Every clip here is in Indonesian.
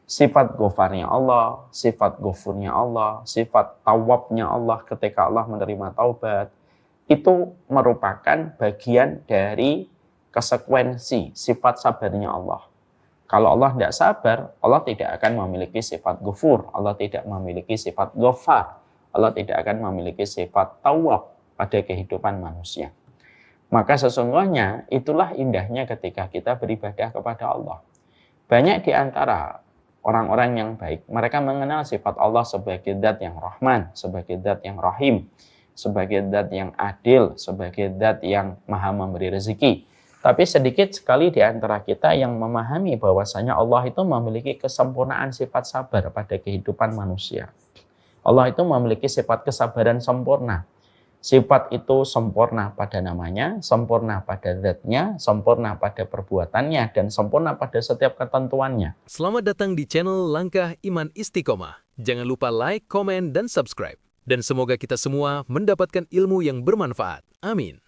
sifat ghafarnya Allah, sifat ghafurnya Allah, sifat tawabnya Allah ketika Allah menerima taubat, itu merupakan bagian dari konsekuensi sifat sabarnya Allah. Kalau Allah tidak sabar, Allah tidak akan memiliki sifat ghafur, Allah tidak memiliki sifat ghafar, Allah tidak akan memiliki sifat tawab pada kehidupan manusia. Maka sesungguhnya itulah indahnya ketika kita beribadah kepada Allah. Banyak di antara orang-orang yang baik, mereka mengenal sifat Allah sebagai zat yang Rahman, sebagai zat yang Rahim, sebagai zat yang adil, sebagai zat yang maha memberi rezeki. Tapi sedikit sekali di antara kita yang memahami bahwasanya Allah itu memiliki kesempurnaan sifat sabar pada kehidupan manusia. Allah itu memiliki sifat kesabaran sempurna. Sifat itu sempurna pada namanya, sempurna pada zatnya, sempurna pada perbuatannya, dan sempurna pada setiap ketentuannya. Selamat datang di channel Langkah Iman Istiqomah. Jangan lupa like, komen, dan subscribe. Dan semoga kita semua mendapatkan ilmu yang bermanfaat. Amin.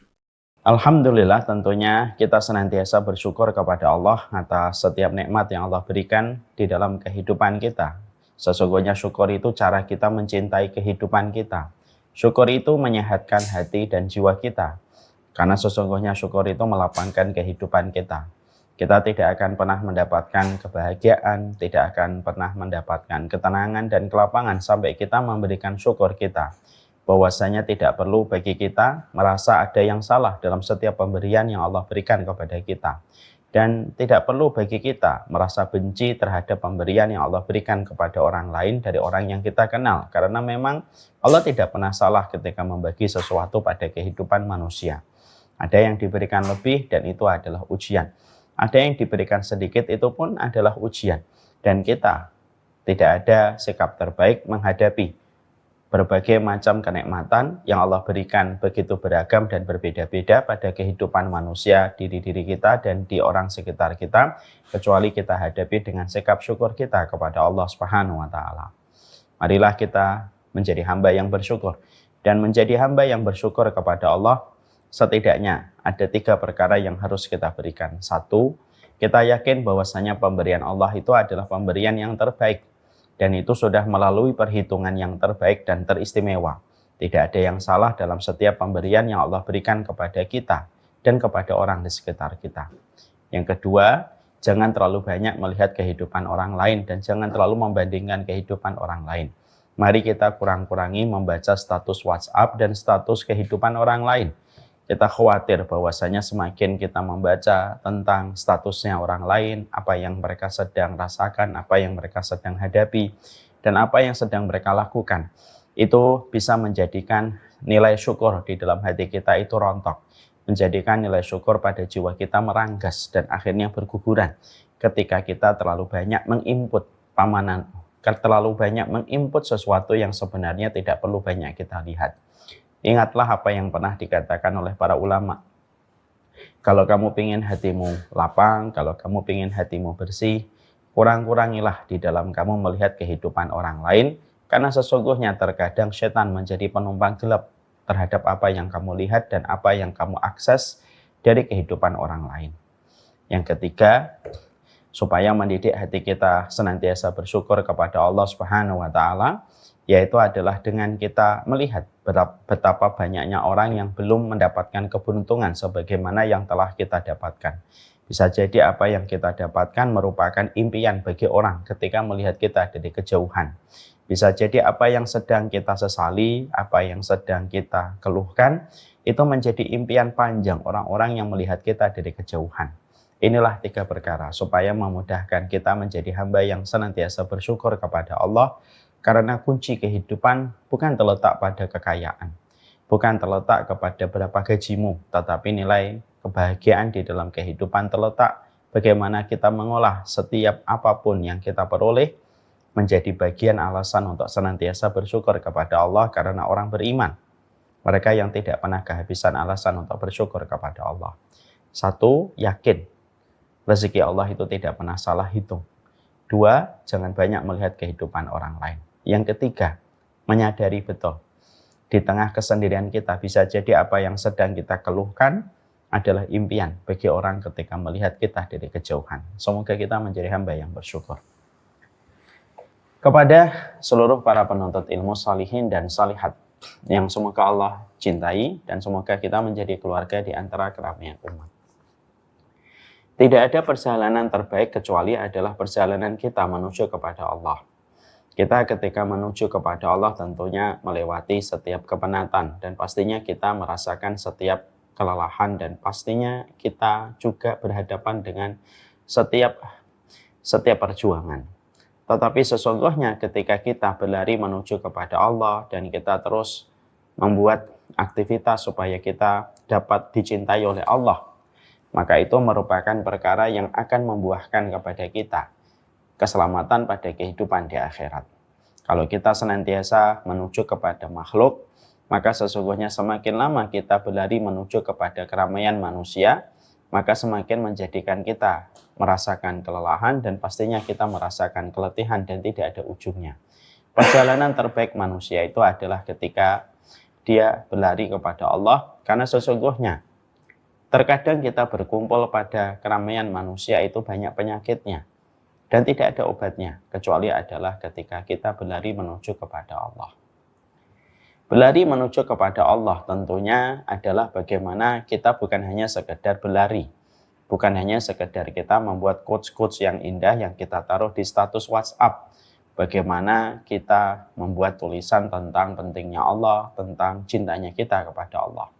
Alhamdulillah, tentunya kita senantiasa bersyukur kepada Allah atas setiap nikmat yang Allah berikan di dalam kehidupan kita. Sesungguhnya syukur itu cara kita mencintai kehidupan kita. Syukur itu menyehatkan hati dan jiwa kita. Karena sesungguhnya syukur itu melapangkan kehidupan kita. Kita tidak akan pernah mendapatkan kebahagiaan, tidak akan pernah mendapatkan ketenangan dan kelapangan sampai kita memberikan syukur kita. Bahwasanya tidak perlu bagi kita merasa ada yang salah dalam setiap pemberian yang Allah berikan kepada kita. Dan tidak perlu bagi kita merasa benci terhadap pemberian yang Allah berikan kepada orang lain dari orang yang kita kenal. Karena memang Allah tidak pernah salah ketika membagi sesuatu pada kehidupan manusia. Ada yang diberikan lebih dan itu adalah ujian. Ada yang diberikan sedikit itu pun adalah ujian. Dan kita tidak ada sikap terbaik menghadapi berbagai macam kenikmatan yang Allah berikan begitu beragam dan berbeda-beda pada kehidupan manusia, diri-diri kita dan di orang sekitar kita, kecuali kita hadapi dengan sikap syukur kita kepada Allah Subhanahu wa Ta'ala. Marilah kita menjadi hamba yang bersyukur, dan menjadi hamba yang bersyukur kepada Allah setidaknya ada 3 perkara yang harus kita berikan. 1, kita yakin bahwasanya pemberian Allah itu adalah pemberian yang terbaik. Dan itu sudah melalui perhitungan yang terbaik dan teristimewa. Tidak ada yang salah dalam setiap pemberian yang Allah berikan kepada kita dan kepada orang di sekitar kita. Yang kedua, jangan terlalu banyak melihat kehidupan orang lain dan jangan terlalu membandingkan kehidupan orang lain. Mari kita kurang-kurangi membaca status WhatsApp dan status kehidupan orang lain. Kita khawatir bahwasanya semakin kita membaca tentang statusnya orang lain, apa yang mereka sedang rasakan, apa yang mereka sedang hadapi, dan apa yang sedang mereka lakukan, itu bisa menjadikan nilai syukur di dalam hati kita itu rontok, menjadikan nilai syukur pada jiwa kita meranggas dan akhirnya berguguran ketika kita terlalu banyak menginput pamanan, terlalu banyak menginput sesuatu yang sebenarnya tidak perlu banyak kita lihat. Ingatlah apa yang pernah dikatakan oleh para ulama. Kalau kamu ingin hatimu lapang, kalau kamu ingin hatimu bersih, kurang-kurangilah di dalam kamu melihat kehidupan orang lain, karena sesungguhnya terkadang setan menjadi penumpang gelap terhadap apa yang kamu lihat dan apa yang kamu akses dari kehidupan orang lain. Yang ketiga, supaya mendidik hati kita senantiasa bersyukur kepada Allah Subhanahu wa Ta'ala, yaitu adalah dengan kita melihat betapa banyaknya orang yang belum mendapatkan keberuntungan sebagaimana yang telah kita dapatkan. Bisa jadi apa yang kita dapatkan merupakan impian bagi orang ketika melihat kita dari kejauhan. Bisa jadi apa yang sedang kita sesali, apa yang sedang kita keluhkan, itu menjadi impian panjang orang-orang yang melihat kita dari kejauhan. Inilah 3 perkara supaya memudahkan kita menjadi hamba yang senantiasa bersyukur kepada Allah. Karena kunci kehidupan bukan terletak pada kekayaan, bukan terletak kepada berapa gajimu, tetapi nilai kebahagiaan di dalam kehidupan terletak bagaimana kita mengolah setiap apapun yang kita peroleh menjadi bagian alasan untuk senantiasa bersyukur kepada Allah. Karena orang beriman, mereka yang tidak pernah kehabisan alasan untuk bersyukur kepada Allah. 1, yakin rezeki Allah itu tidak pernah salah hitung. 2, jangan banyak melihat kehidupan orang lain. Yang ketiga, menyadari betul di tengah kesendirian kita bisa jadi apa yang sedang kita keluhkan adalah impian bagi orang ketika melihat kita dari kejauhan. Semoga kita menjadi hamba yang bersyukur. Kepada seluruh para penuntut ilmu salihin dan salihat yang semoga Allah cintai dan semoga kita menjadi keluarga di antara keramaian umat. Tidak ada perjalanan terbaik kecuali adalah perjalanan kita menuju kepada Allah. Kita ketika menuju kepada Allah tentunya melewati setiap kepenatan dan pastinya kita merasakan setiap kelelahan dan pastinya kita juga berhadapan dengan setiap perjuangan. Tetapi sesungguhnya ketika kita berlari menuju kepada Allah dan kita terus membuat aktivitas supaya kita dapat dicintai oleh Allah, maka itu merupakan perkara yang akan membuahkan kepada kita keselamatan pada kehidupan di akhirat. Kalau kita senantiasa menuju kepada makhluk, maka sesungguhnya semakin lama kita berlari menuju kepada keramaian manusia, maka semakin menjadikan kita merasakan kelelahan dan pastinya kita merasakan keletihan dan tidak ada ujungnya. Perjalanan terbaik manusia itu adalah ketika dia berlari kepada Allah, karena sesungguhnya terkadang kita berkumpul pada keramaian manusia itu banyak penyakitnya dan tidak ada obatnya, kecuali adalah ketika kita berlari menuju kepada Allah. Berlari menuju kepada Allah tentunya adalah bagaimana kita bukan hanya sekedar berlari, bukan hanya sekedar kita membuat quotes-quotes yang indah yang kita taruh di status WhatsApp, bagaimana kita membuat tulisan tentang pentingnya Allah, tentang cintanya kita kepada Allah.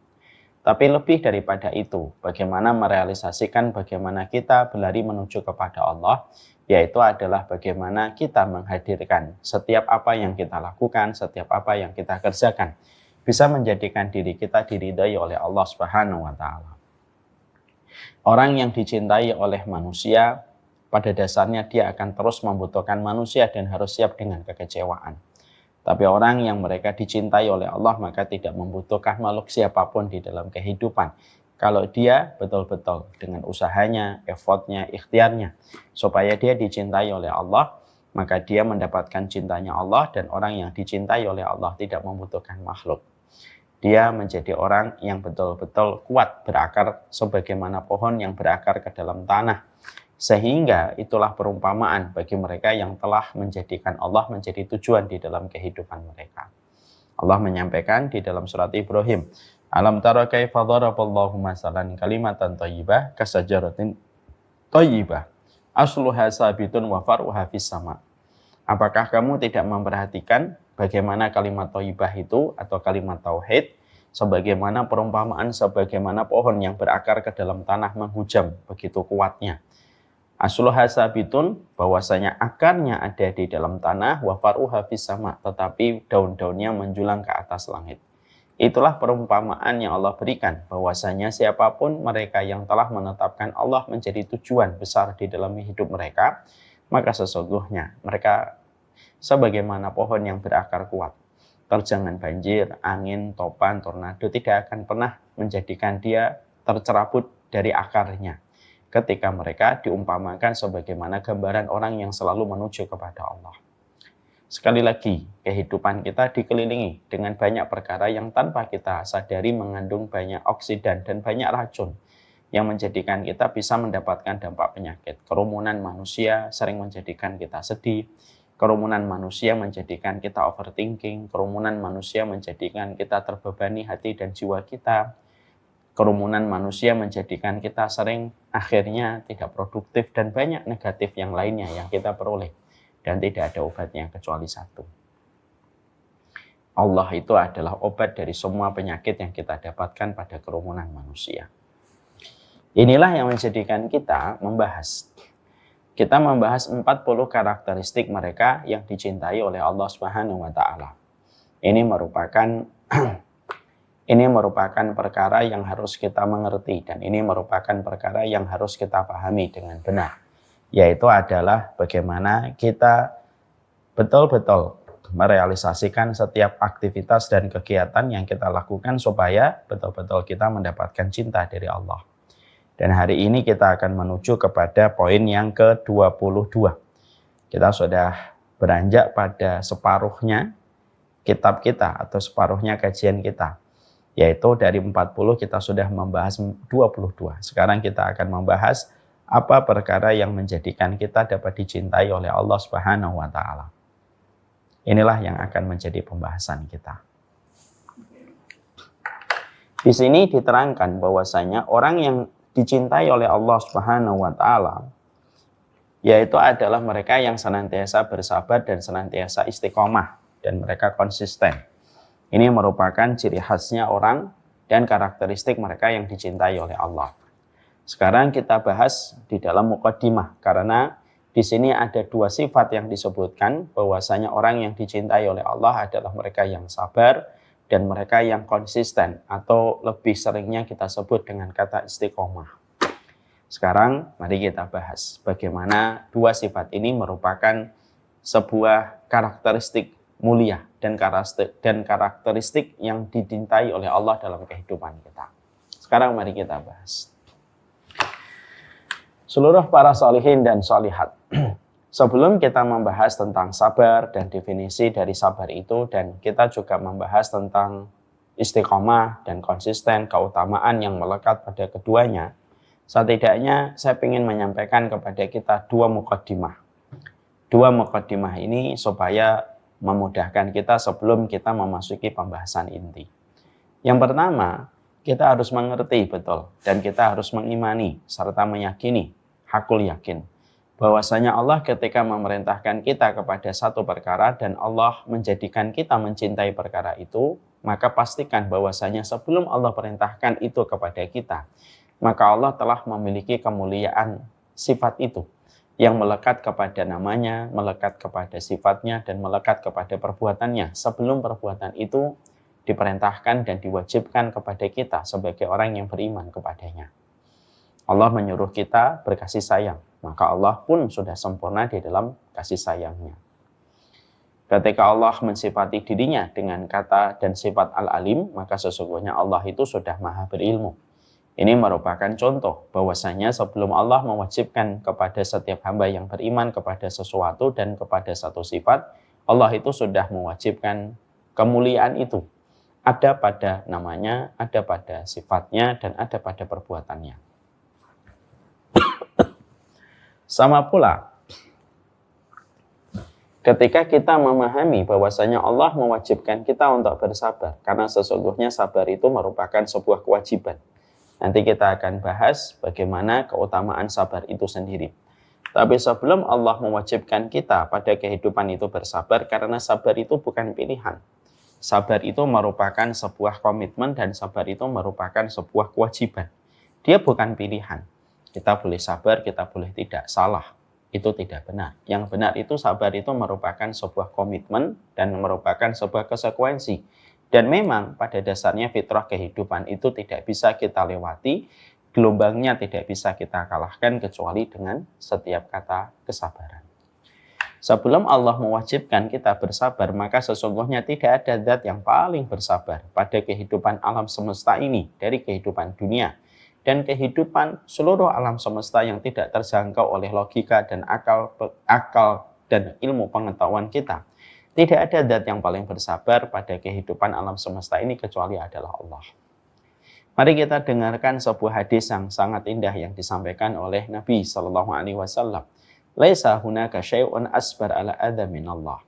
Tapi lebih daripada itu, bagaimana merealisasikan bagaimana kita berlari menuju kepada Allah, yaitu adalah bagaimana kita menghadirkan setiap apa yang kita lakukan, setiap apa yang kita kerjakan, bisa menjadikan diri kita diridhai oleh Allah Subhanahu wa Ta'ala. Orang yang dicintai oleh manusia, pada dasarnya dia akan terus membutuhkan manusia dan harus siap dengan kekecewaan. Tapi orang yang mereka dicintai oleh Allah maka tidak membutuhkan makhluk siapapun di dalam kehidupan. Kalau dia betul-betul dengan usahanya, effortnya, ikhtiarnya, supaya dia dicintai oleh Allah, maka dia mendapatkan cintanya Allah dan orang yang dicintai oleh Allah tidak membutuhkan makhluk. Dia menjadi orang yang betul-betul kuat berakar sebagaimana pohon yang berakar ke dalam tanah. Sehingga itulah perumpamaan bagi mereka yang telah menjadikan Allah menjadi tujuan di dalam kehidupan mereka. Allah menyampaikan di dalam surat Ibrahim, Alam tara kaifa daraballahu masalan kalimatan thayyibah kasajaratin thayyibah asluha sabitun wa far'uha fis sama. Apakah kamu tidak memperhatikan bagaimana kalimat thayyibah itu atau kalimat tauhid sebagaimana perumpamaan sebagaimana pohon yang berakar ke dalam tanah menghujam begitu kuatnya. Asluha sabitun, bahwasanya akarnya ada di dalam tanah, wa far'uha fis sama, tetapi daun-daunnya menjulang ke atas langit. Itulah perumpamaan yang Allah berikan, bahwasanya siapapun mereka yang telah menetapkan Allah menjadi tujuan besar di dalam hidup mereka, maka sesungguhnya mereka sebagaimana pohon yang berakar kuat. Terjangan banjir, angin, topan, tornado tidak akan pernah menjadikan dia tercerabut dari akarnya. Ketika mereka diumpamakan sebagaimana gambaran orang yang selalu menuju kepada Allah. Sekali lagi, kehidupan kita dikelilingi dengan banyak perkara yang tanpa kita sadari mengandung banyak oksidan dan banyak racun yang menjadikan kita bisa mendapatkan dampak penyakit. Kerumunan manusia sering menjadikan kita sedih, kerumunan manusia menjadikan kita overthinking, kerumunan manusia menjadikan kita terbebani hati dan jiwa kita. Kerumunan manusia menjadikan kita sering akhirnya tidak produktif dan banyak negatif yang lainnya yang kita peroleh. Dan tidak ada obatnya kecuali satu. Allah itu adalah obat dari semua penyakit yang kita dapatkan pada kerumunan manusia. Inilah yang menjadikan kita membahas. Kita membahas 40 karakteristik mereka yang dicintai oleh Allah Subhanahu wa Ta'ala. Ini merupakan perkara yang harus kita mengerti dan ini merupakan perkara yang harus kita pahami dengan benar, yaitu adalah bagaimana kita betul-betul merealisasikan setiap aktivitas dan kegiatan yang kita lakukan supaya betul-betul kita mendapatkan cinta dari Allah. Dan hari ini kita akan menuju kepada poin yang ke-22. Kita sudah beranjak pada separuhnya kitab kita atau separuhnya kajian kita. Yaitu dari 40 kita sudah membahas 22. Sekarang kita akan membahas apa perkara yang menjadikan kita dapat dicintai oleh Allah Subhanahu wa Ta'ala. Inilah yang akan menjadi pembahasan kita. Di sini diterangkan bahwasanya orang yang dicintai oleh Allah Subhanahu wa taala yaitu adalah mereka yang senantiasa bersabar dan senantiasa istiqomah dan mereka konsisten. Ini merupakan ciri khasnya orang dan karakteristik mereka yang dicintai oleh Allah. Sekarang kita bahas di dalam muqaddimah karena di sini ada dua sifat yang disebutkan bahwasanya orang yang dicintai oleh Allah adalah mereka yang sabar dan mereka yang konsisten atau lebih seringnya kita sebut dengan kata istiqomah. Sekarang mari kita bahas bagaimana dua sifat ini merupakan sebuah karakteristik mulia dan karakteristik yang dicintai oleh Allah dalam kehidupan kita. Sekarang mari kita bahas. Seluruh para sholihin dan sholihat, sebelum kita membahas tentang sabar dan definisi dari sabar itu, dan kita juga membahas tentang istiqomah dan konsisten, keutamaan yang melekat pada keduanya, setidaknya saya ingin menyampaikan kepada kita dua muqaddimah. Dua muqaddimah ini supaya memudahkan kita sebelum kita memasuki pembahasan inti. Yang pertama, kita harus mengerti betul dan kita harus mengimani serta meyakini, hakul yakin, bahwasanya Allah ketika memerintahkan kita kepada satu perkara dan Allah menjadikan kita mencintai perkara itu, maka pastikan bahwasanya sebelum Allah perintahkan itu kepada kita, maka Allah telah memiliki kemuliaan sifat itu yang melekat kepada namanya, melekat kepada sifatnya, dan melekat kepada perbuatannya sebelum perbuatan itu diperintahkan dan diwajibkan kepada kita sebagai orang yang beriman kepadanya. Allah menyuruh kita berkasih sayang, maka Allah pun sudah sempurna di dalam kasih sayangnya. Ketika Allah mensifati dirinya dengan kata dan sifat Al-Alim, maka sesungguhnya Allah itu sudah maha berilmu. Ini merupakan contoh bahwasanya sebelum Allah mewajibkan kepada setiap hamba yang beriman kepada sesuatu dan kepada satu sifat, Allah itu sudah mewajibkan kemuliaan itu. Ada pada namanya, ada pada sifatnya, dan ada pada perbuatannya. Sama pula, ketika kita memahami bahwasanya Allah mewajibkan kita untuk bersabar, karena sesungguhnya sabar itu merupakan sebuah kewajiban. Nanti kita akan bahas bagaimana keutamaan sabar itu sendiri. Tapi sebelum Allah mewajibkan kita pada kehidupan itu bersabar, karena sabar itu bukan pilihan. Sabar itu merupakan sebuah komitmen dan sabar itu merupakan sebuah kewajiban. Dia bukan pilihan. Kita boleh sabar, kita boleh tidak. Salah. Itu tidak benar. Yang benar itu sabar itu merupakan sebuah komitmen dan merupakan sebuah konsekuensi. Dan memang pada dasarnya fitrah kehidupan itu tidak bisa kita lewati, gelombangnya tidak bisa kita kalahkan kecuali dengan setiap kata kesabaran. Sebelum Allah mewajibkan kita bersabar, maka sesungguhnya tidak ada zat yang paling bersabar pada kehidupan alam semesta ini, dari kehidupan dunia dan kehidupan seluruh alam semesta yang tidak terjangkau oleh logika dan akal dan ilmu pengetahuan kita. Tidak ada zat yang paling bersabar pada kehidupan alam semesta ini kecuali adalah Allah. Mari kita dengarkan sebuah hadis yang sangat indah yang disampaikan oleh Nabi SAW. Laisa hunaka syai'un asbar ala adza minallah.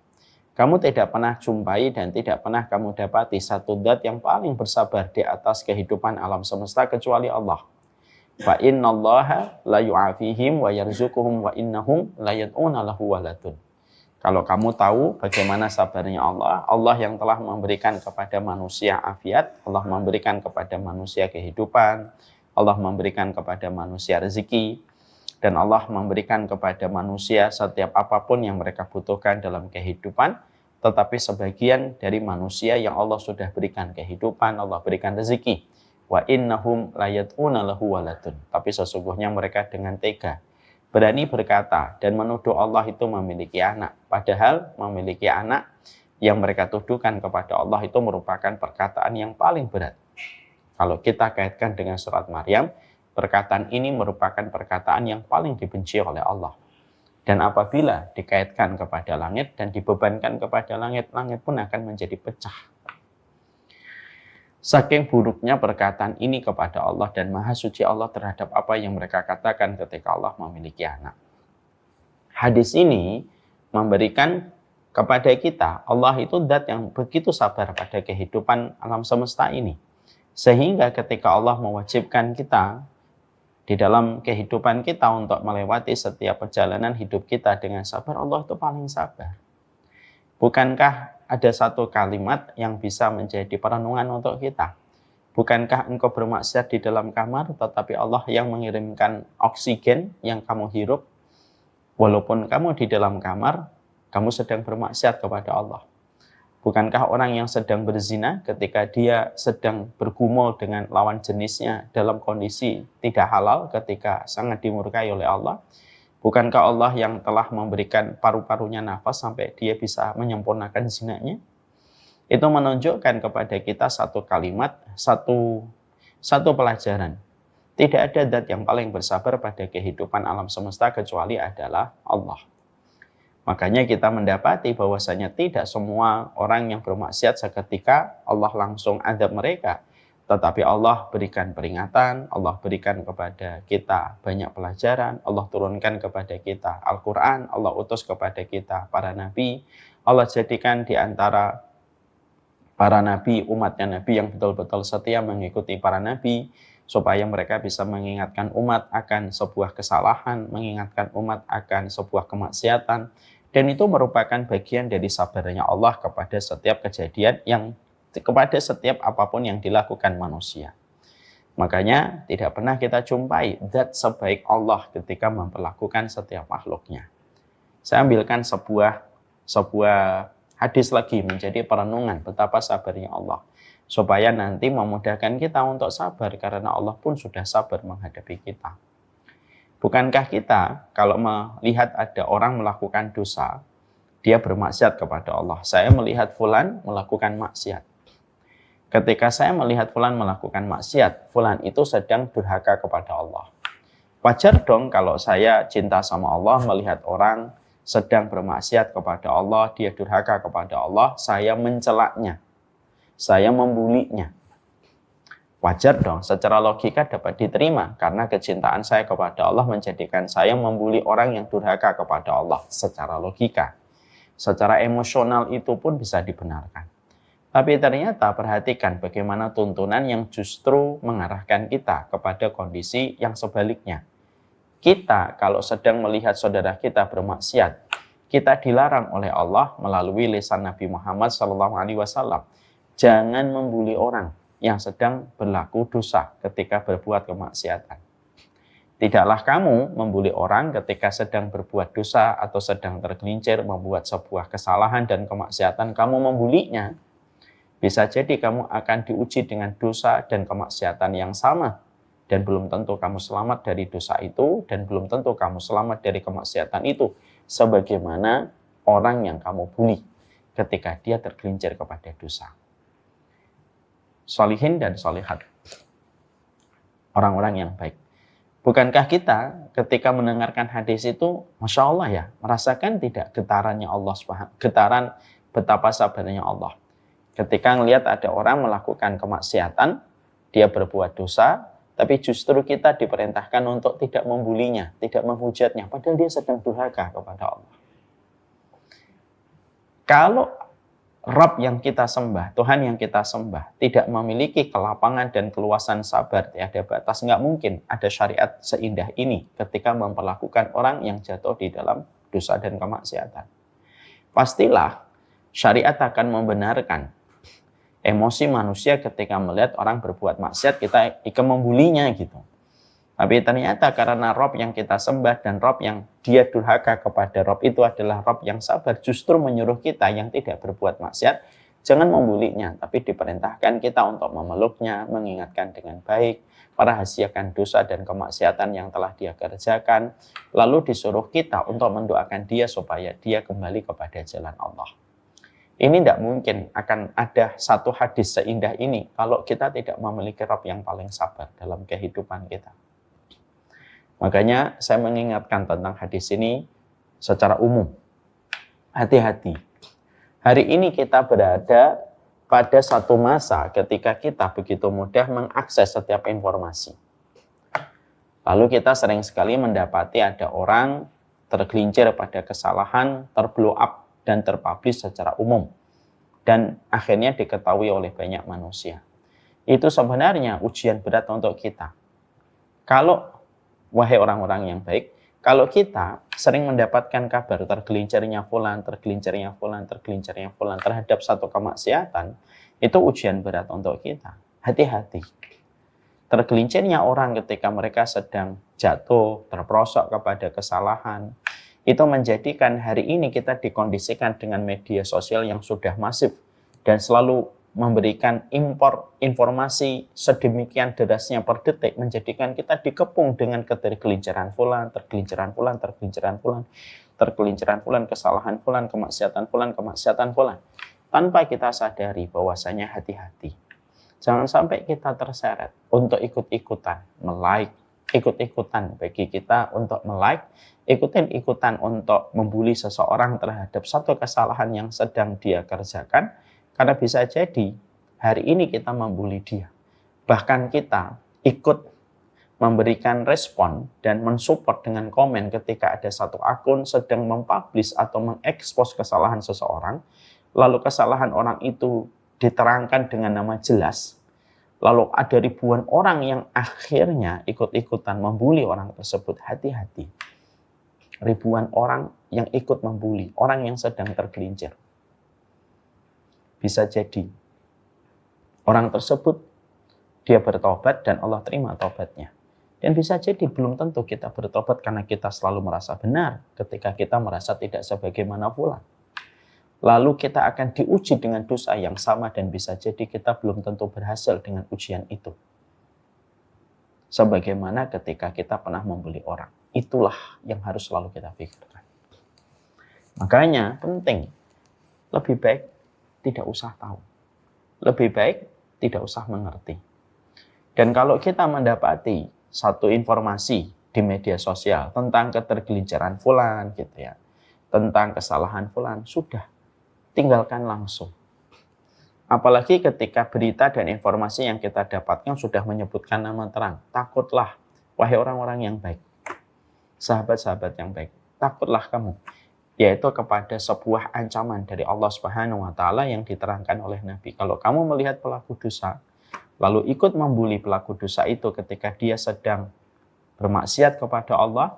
Kamu tidak pernah jumpai dan tidak pernah kamu dapati satu zat yang paling bersabar di atas kehidupan alam semesta kecuali Allah. Fa innallaha la yu'afihim wa yarzuquhum wa innahum la yad'una lahu waladun. Kalau kamu tahu bagaimana sabarnya Allah, Allah yang telah memberikan kepada manusia afiat, Allah memberikan kepada manusia kehidupan, Allah memberikan kepada manusia rezeki, dan Allah memberikan kepada manusia setiap apapun yang mereka butuhkan dalam kehidupan, tetapi sebagian dari manusia yang Allah sudah berikan kehidupan, Allah berikan rezeki. Wa innahum la yad'una lahu waladun. Tapi sesungguhnya mereka dengan tega berani berkata dan menuduh Allah itu memiliki anak. Padahal memiliki anak yang mereka tuduhkan kepada Allah itu merupakan perkataan yang paling berat. Kalau kita kaitkan dengan surat Maryam, perkataan ini merupakan perkataan yang paling dibenci oleh Allah. Dan apabila dikaitkan kepada langit dan dibebankan kepada langit, langit pun akan menjadi pecah. Saking buruknya perkataan ini kepada Allah dan maha suci Allah terhadap apa yang mereka katakan ketika Allah memiliki anak. Hadis ini memberikan kepada kita. Allah itu zat yang begitu sabar pada kehidupan alam semesta ini. Sehingga ketika Allah mewajibkan kita di dalam kehidupan kita untuk melewati setiap perjalanan hidup kita dengan sabar, Allah itu paling sabar. Bukankah ada satu kalimat yang bisa menjadi perenungan untuk kita? Bukankah engkau bermaksiat di dalam kamar, tetapi Allah yang mengirimkan oksigen yang kamu hirup? Walaupun kamu di dalam kamar, kamu sedang bermaksiat kepada Allah. Bukankah orang yang sedang berzina ketika dia sedang bergumul dengan lawan jenisnya dalam kondisi tidak halal ketika sangat dimurkai oleh Allah? Bukankah Allah yang telah memberikan paru-parunya nafas sampai dia bisa menyempurnakan zinanya? Itu menunjukkan kepada kita satu kalimat, satu pelajaran. Tidak ada zat yang paling bersabar pada kehidupan alam semesta kecuali adalah Allah. Makanya kita mendapati bahwasanya tidak semua orang yang bermaksiat seketika Allah langsung azab mereka. Tetapi Allah berikan peringatan, Allah berikan kepada kita banyak pelajaran, Allah turunkan kepada kita Al-Quran, Allah utus kepada kita para nabi, Allah jadikan di antara para nabi, umatnya nabi yang betul-betul setia mengikuti para nabi, supaya mereka bisa mengingatkan umat akan sebuah kesalahan, mengingatkan umat akan sebuah kemaksiatan. Dan itu merupakan bagian dari sabarnya Allah kepada setiap kejadian kepada setiap apapun yang dilakukan manusia. Makanya tidak pernah kita jumpai zat sebaik Allah ketika memperlakukan setiap makhluknya. Saya ambilkan sebuah hadis lagi menjadi perenungan betapa sabarnya Allah. Supaya nanti memudahkan kita untuk sabar karena Allah pun sudah sabar menghadapi kita. Bukankah kita kalau melihat ada orang melakukan dosa, dia bermaksiat kepada Allah. Saya melihat fulan melakukan maksiat. Ketika saya melihat fulan melakukan maksiat, fulan itu sedang durhaka kepada Allah. Wajar dong kalau saya cinta sama Allah, melihat orang sedang bermaksiat kepada Allah, dia durhaka kepada Allah, saya mencelaknya, saya membulinya. Wajar dong, secara logika dapat diterima, karena kecintaan saya kepada Allah menjadikan saya membuli orang yang durhaka kepada Allah secara logika. Secara emosional itu pun bisa dibenarkan. Tapi ternyata perhatikan bagaimana tuntunan yang justru mengarahkan kita kepada kondisi yang sebaliknya. Kita kalau sedang melihat saudara kita bermaksiat, kita dilarang oleh Allah melalui lisan Nabi Muhammad SAW. Jangan membuli orang yang sedang berlaku dosa ketika berbuat kemaksiatan. Tidaklah kamu membuli orang ketika sedang berbuat dosa atau sedang tergelincir membuat sebuah kesalahan dan kemaksiatan, kamu membulinya. Bisa jadi kamu akan diuji dengan dosa dan kemaksiatan yang sama. Dan belum tentu kamu selamat dari dosa itu, dan belum tentu kamu selamat dari kemaksiatan itu. Sebagaimana orang yang kamu bully ketika dia tergelincir kepada dosa. Sholihin dan sholihat, orang-orang yang baik. Bukankah kita ketika mendengarkan hadis itu, Masya Allah ya, merasakan tidak getarannya Allah SWT, getaran betapa sabarnya Allah. Ketika melihat ada orang melakukan kemaksiatan, dia berbuat dosa, tapi justru kita diperintahkan untuk tidak membulinya, tidak menghujatnya, padahal dia sedang durhaka kepada Allah. Kalau Rabb yang kita sembah, Tuhan yang kita sembah, tidak memiliki kelapangan dan keluasan sabar, tiada batas, nggak mungkin ada syariat seindah ini ketika memperlakukan orang yang jatuh di dalam dosa dan kemaksiatan. Pastilah syariat akan membenarkan emosi manusia ketika melihat orang berbuat maksiat, kita ikut membulinya gitu. Tapi ternyata karena Rabb yang kita sembah dan Rabb yang dia durhaka kepada Rabb itu adalah Rabb yang sabar, justru menyuruh kita yang tidak berbuat maksiat, jangan membulinya, tapi diperintahkan kita untuk memeluknya, mengingatkan dengan baik, merahasiakan dosa dan kemaksiatan yang telah dia kerjakan, lalu disuruh kita untuk mendoakan dia supaya dia kembali kepada jalan Allah. Ini tidak mungkin akan ada satu hadis seindah ini kalau kita tidak memiliki Rabb yang paling sabar dalam kehidupan kita. Makanya saya mengingatkan tentang hadis ini secara umum. Hati-hati. Hari ini kita berada pada satu masa ketika kita begitu mudah mengakses setiap informasi. Lalu kita sering sekali mendapati ada orang tergelincir pada kesalahan, terblow up dan terpublish secara umum dan akhirnya diketahui oleh banyak manusia. Itu sebenarnya ujian berat untuk kita. Kalau, wahai orang-orang yang baik, kalau kita sering mendapatkan kabar tergelincirnya fulan terhadap satu kemaksiatan, itu ujian berat untuk kita. Hati-hati. Tergelincirnya orang ketika mereka sedang jatuh, terperosok kepada kesalahan, itu menjadikan hari ini kita dikondisikan dengan media sosial yang sudah masif dan selalu memberikan impor informasi sedemikian derasnya per detik, menjadikan kita dikepung dengan ketergelinciran fulan, kesalahan fulan, kemaksiatan fulan, tanpa kita sadari bahwasanya hati-hati. Jangan sampai kita terseret untuk ikut-ikutan like, ikut-ikutan bagi kita untuk like, ikutan untuk membuli seseorang terhadap satu kesalahan yang sedang dia kerjakan, karena bisa jadi hari ini kita membuli dia. Bahkan kita ikut memberikan respon dan mensupport dengan komen ketika ada satu akun sedang mempublish atau mengekspos kesalahan seseorang, lalu kesalahan orang itu diterangkan dengan nama jelas, lalu ada ribuan orang yang akhirnya ikut-ikutan membuli orang tersebut. Hati-hati. Ribuan orang yang ikut membuli orang yang sedang tergelincir. Bisa jadi orang tersebut dia bertobat dan Allah terima tobatnya. Dan bisa jadi belum tentu kita bertobat karena kita selalu merasa benar ketika kita merasa tidak sebagaimana fulan. Lalu kita akan diuji dengan dosa yang sama dan bisa jadi kita belum tentu berhasil dengan ujian itu. Sebagaimana ketika kita pernah membuli orang. Itulah yang harus selalu kita pikirkan. Makanya penting, lebih baik tidak usah tahu. Lebih baik tidak usah mengerti. Dan kalau kita mendapati satu informasi di media sosial tentang ketergelinciran fulan gitu ya, tentang kesalahan fulan, sudah tinggalkan langsung. Apalagi ketika berita dan informasi yang kita dapatkan sudah menyebutkan nama terang. Takutlah, wahai orang-orang yang baik, sahabat-sahabat yang baik, takutlah kamu, yaitu kepada sebuah ancaman dari Allah Subhanahu wa taala yang diterangkan oleh Nabi. Kalau kamu melihat pelaku dosa, lalu ikut membuli pelaku dosa itu ketika dia sedang bermaksiat kepada Allah,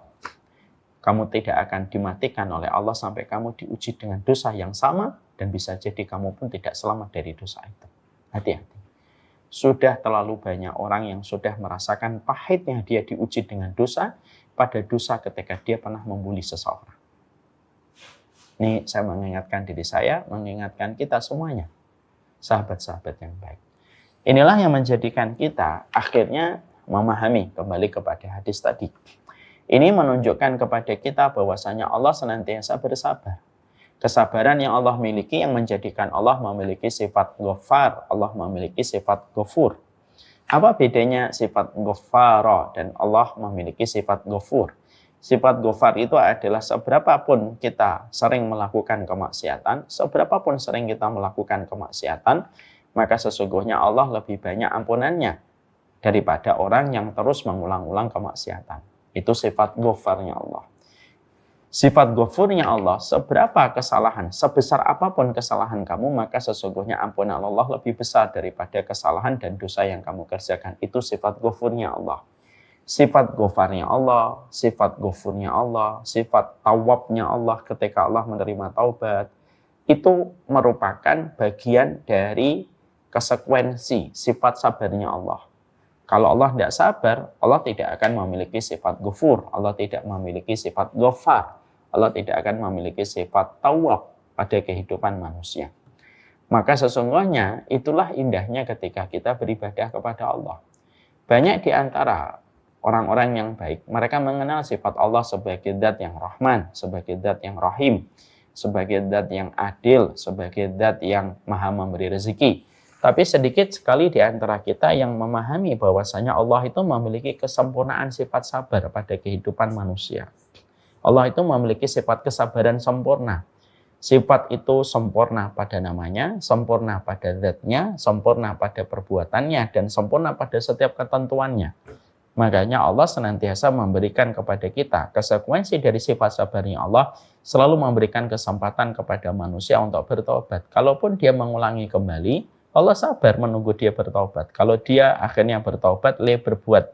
kamu tidak akan dimatikan oleh Allah sampai kamu diuji dengan dosa yang sama, dan bisa jadi kamu pun tidak selamat dari dosa itu. Hati-hati. Sudah terlalu banyak orang yang sudah merasakan pahitnya dia diuji dengan dosa, pada dosa ketika dia pernah membuli seseorang. Ini saya mengingatkan diri saya, mengingatkan kita semuanya, sahabat-sahabat yang baik. Inilah yang menjadikan kita akhirnya memahami kembali kepada hadis tadi. Ini menunjukkan kepada kita bahwasanya Allah senantiasa bersabar. Kesabaran yang Allah miliki yang menjadikan Allah memiliki sifat Ghaffar, Allah memiliki sifat Ghafur. Apa bedanya sifat Ghaffara dan Allah memiliki sifat Ghafur? Sifat Ghaffar itu adalah seberapapun kita sering melakukan kemaksiatan, seberapapun sering kita melakukan kemaksiatan, maka sesungguhnya Allah lebih banyak ampunannya daripada orang yang terus mengulang-ulang kemaksiatan. Itu sifat Ghaffarnya Allah. Sifat Ghafurnya Allah, seberapa kesalahan, sebesar apapun kesalahan kamu, maka sesungguhnya ampunan Allah lebih besar daripada kesalahan dan dosa yang kamu kerjakan. Itu sifat Ghafurnya Allah. Sifat Ghafarnya Allah, sifat Ghafurnya Allah, sifat Tawwabnya Allah ketika Allah menerima taubat, itu merupakan bagian dari konsekuensi sifat sabarnya Allah. Kalau Allah tidak sabar, Allah tidak akan memiliki sifat Ghafur, Allah tidak memiliki sifat Ghaffar, Allah tidak akan memiliki sifat Tawwab pada kehidupan manusia. Maka sesungguhnya itulah indahnya ketika kita beribadah kepada Allah. Banyak di antara orang-orang yang baik, mereka mengenal sifat Allah sebagai zat yang Rahman, sebagai zat yang Rahim, sebagai zat yang adil, sebagai zat yang maha memberi rezeki. Tapi sedikit sekali di antara kita yang memahami bahwasanya Allah itu memiliki kesempurnaan sifat sabar pada kehidupan manusia. Allah itu memiliki sifat kesabaran sempurna. Sifat itu sempurna pada namanya, sempurna pada zatnya, sempurna pada perbuatannya, dan sempurna pada setiap ketentuannya. Makanya Allah senantiasa memberikan kepada kita konsekuensi dari sifat sabarnya Allah selalu memberikan kesempatan kepada manusia untuk bertobat. Kalaupun dia mengulangi kembali, Allah sabar menunggu dia bertobat. Kalau dia akhirnya bertobat, berbuat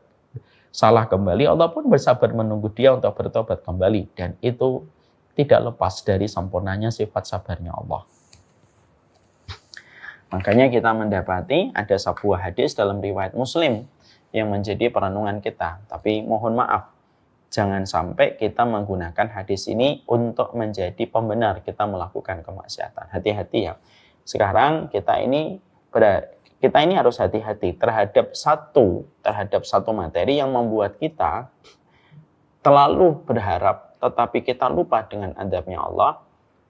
salah kembali, Allah pun bersabar menunggu dia untuk bertobat kembali. Dan itu tidak lepas dari sempurnanya sifat sabarnya Allah. Makanya kita mendapati ada sebuah hadis dalam riwayat Muslim yang menjadi perenungan kita. Tapi mohon maaf, jangan sampai kita menggunakan hadis ini untuk menjadi pembenar kita melakukan kemaksiatan. Hati-hati ya. Sekarang kita ini harus hati-hati terhadap satu materi yang membuat kita terlalu berharap, tetapi kita lupa dengan adabnya Allah,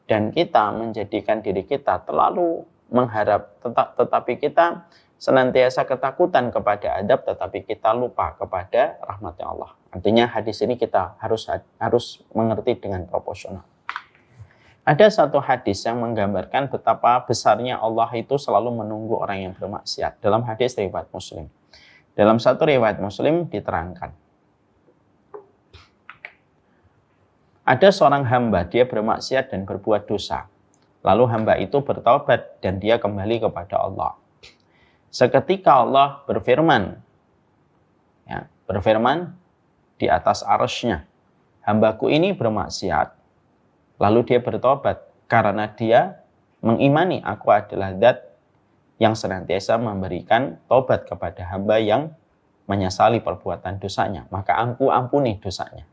dan kita menjadikan diri kita terlalu mengharap, tetapi kita senantiasa ketakutan kepada adab, tetapi kita lupa kepada rahmatnya Allah. Artinya hadis ini kita harus mengerti dengan proporsional. Ada satu hadis yang menggambarkan betapa besarnya Allah itu selalu menunggu orang yang bermaksiat. Dalam hadis riwayat Muslim. Dalam satu riwayat Muslim diterangkan, ada seorang hamba, dia bermaksiat dan berbuat dosa. Lalu hamba itu bertaubat dan dia kembali kepada Allah. Seketika Allah berfirman di atas arsy-Nya, hambaku ini bermaksiat, lalu dia bertobat karena dia mengimani aku adalah Zat yang senantiasa memberikan tobat kepada hamba yang menyesali perbuatan dosanya, maka aku ampuni dosanya.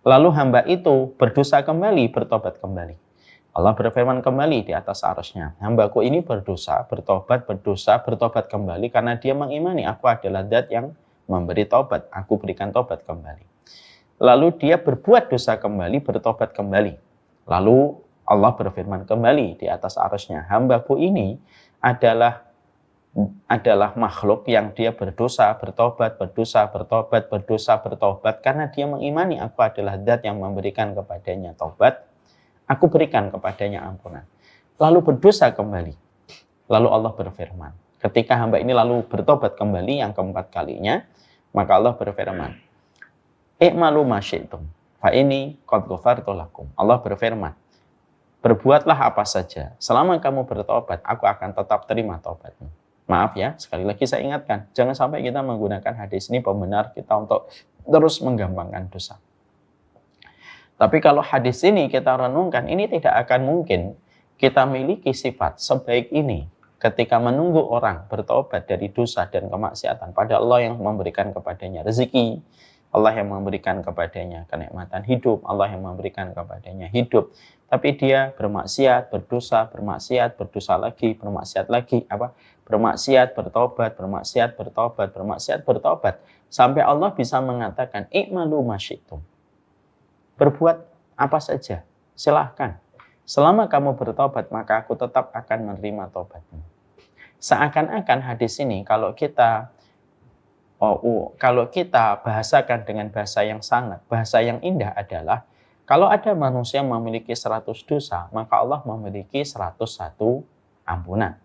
Lalu hamba itu berdosa kembali, bertobat kembali. Allah berfirman kembali di atas arsy-Nya, hambaku ini berdosa bertobat kembali karena dia mengimani aku adalah Zat yang memberi tobat, aku berikan tobat kembali. Lalu dia berbuat dosa kembali, bertobat kembali. Lalu Allah berfirman kembali di atas arsy-Nya, hambaku ini adalah makhluk yang dia berdosa bertobat karena dia mengimani aku adalah Zat yang memberikan kepadanya tobat, aku berikan kepadanya ampunan. Lalu berdosa kembali. Lalu Allah berfirman, ketika hamba ini lalu bertobat kembali yang keempat kalinya, maka Allah berfirman, "I'malu ma syi'tum, fa inni qad ghafartu lakum." Allah berfirman, berbuatlah apa saja, selama kamu bertobat, aku akan tetap terima tobatmu. Maaf ya, sekali lagi saya ingatkan, jangan sampai kita menggunakan hadis ini pembenar kita untuk terus menggampangkan dosa. Tapi kalau hadis ini kita renungkan, ini tidak akan mungkin kita miliki sifat sebaik ini ketika menunggu orang bertobat dari dosa dan kemaksiatan. Pada Allah yang memberikan kepadanya rezeki, Allah yang memberikan kepadanya kenikmatan hidup, Allah yang memberikan kepadanya hidup. Tapi dia bermaksiat, berdosa lagi, bermaksiat, bertobat. Sampai Allah bisa mengatakan, "I'malu ma syi'tum." Berbuat apa saja, silahkan. Selama kamu bertobat, maka aku tetap akan menerima tobatmu. Seakan-akan hadis ini kalau kita bahasakan dengan bahasa yang indah adalah, kalau ada manusia memiliki 100 dosa, maka Allah memiliki 101 ampunan.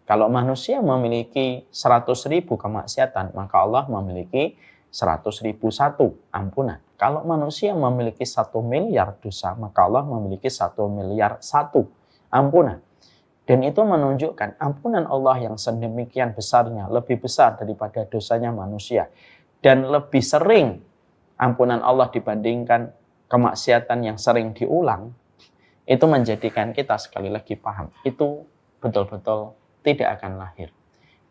Kalau manusia memiliki 100.000 kemaksiatan, maka Allah memiliki 100.001 ampunan. Kalau manusia memiliki 1 miliar dosa, maka Allah memiliki 1 miliar 1 ampunan. Dan itu menunjukkan ampunan Allah yang sedemikian besarnya, lebih besar daripada dosanya manusia. Dan lebih sering ampunan Allah dibandingkan kemaksiatan yang sering diulang, itu menjadikan kita sekali lagi paham, itu betul-betul tidak akan lahir.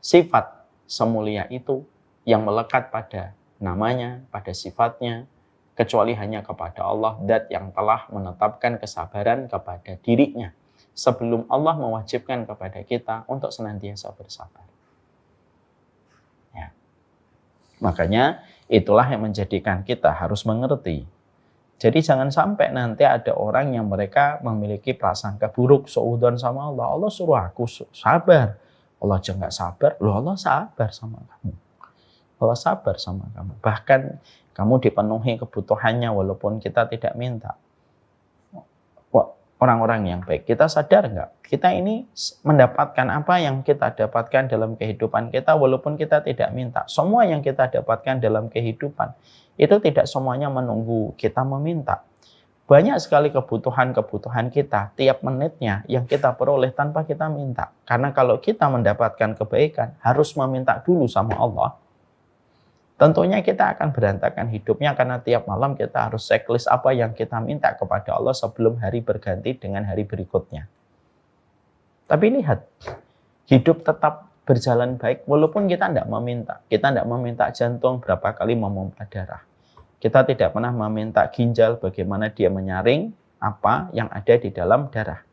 Sifat semulia itu yang melekat pada namanya, pada sifatnya, kecuali hanya kepada Allah, Zat yang telah menetapkan kesabaran kepada dirinya sebelum Allah mewajibkan kepada kita untuk senantiasa bersabar. Ya. Makanya itulah yang menjadikan kita harus mengerti. Jadi jangan sampai nanti ada orang yang mereka memiliki prasangka buruk, suudzon sama Allah. Allah suruh aku sabar. Allah aja nggak sabar, loh Allah sabar sama kamu. Allah sabar sama kamu. Bahkan kamu dipenuhi kebutuhannya walaupun kita tidak minta. Orang-orang yang baik, kita sadar nggak? Kita ini mendapatkan apa yang kita dapatkan dalam kehidupan kita walaupun kita tidak minta. Semua yang kita dapatkan dalam kehidupan itu tidak semuanya menunggu kita meminta. Banyak sekali kebutuhan-kebutuhan kita tiap menitnya yang kita peroleh tanpa kita minta. Karena kalau kita mendapatkan kebaikan, harus meminta dulu sama Allah. Tentunya kita akan berantakan hidupnya karena tiap malam kita harus checklist apa yang kita minta kepada Allah sebelum hari berganti dengan hari berikutnya. Tapi lihat, hidup tetap berjalan baik walaupun kita tidak meminta. Kita tidak meminta jantung berapa kali memompa darah. Kita tidak pernah meminta ginjal bagaimana dia menyaring apa yang ada di dalam darah.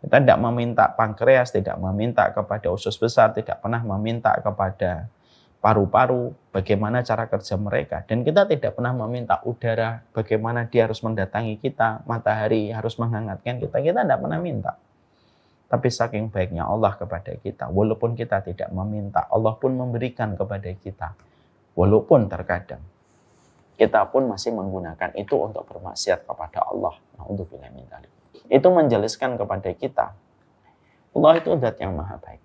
Kita tidak meminta pankreas, tidak meminta kepada usus besar, tidak pernah meminta kepada paru-paru bagaimana cara kerja mereka. Dan kita tidak pernah meminta udara bagaimana dia harus mendatangi kita, matahari harus menghangatkan kita. Kita tidak pernah minta. Tapi saking baiknya Allah kepada kita, walaupun kita tidak meminta, Allah pun memberikan kepada kita. Walaupun terkadang kita pun masih menggunakan itu untuk bermaksiat kepada Allah. Na'udzubillah min dzalik. Itu menjelaskan kepada kita, Allah itu zat yang maha baik.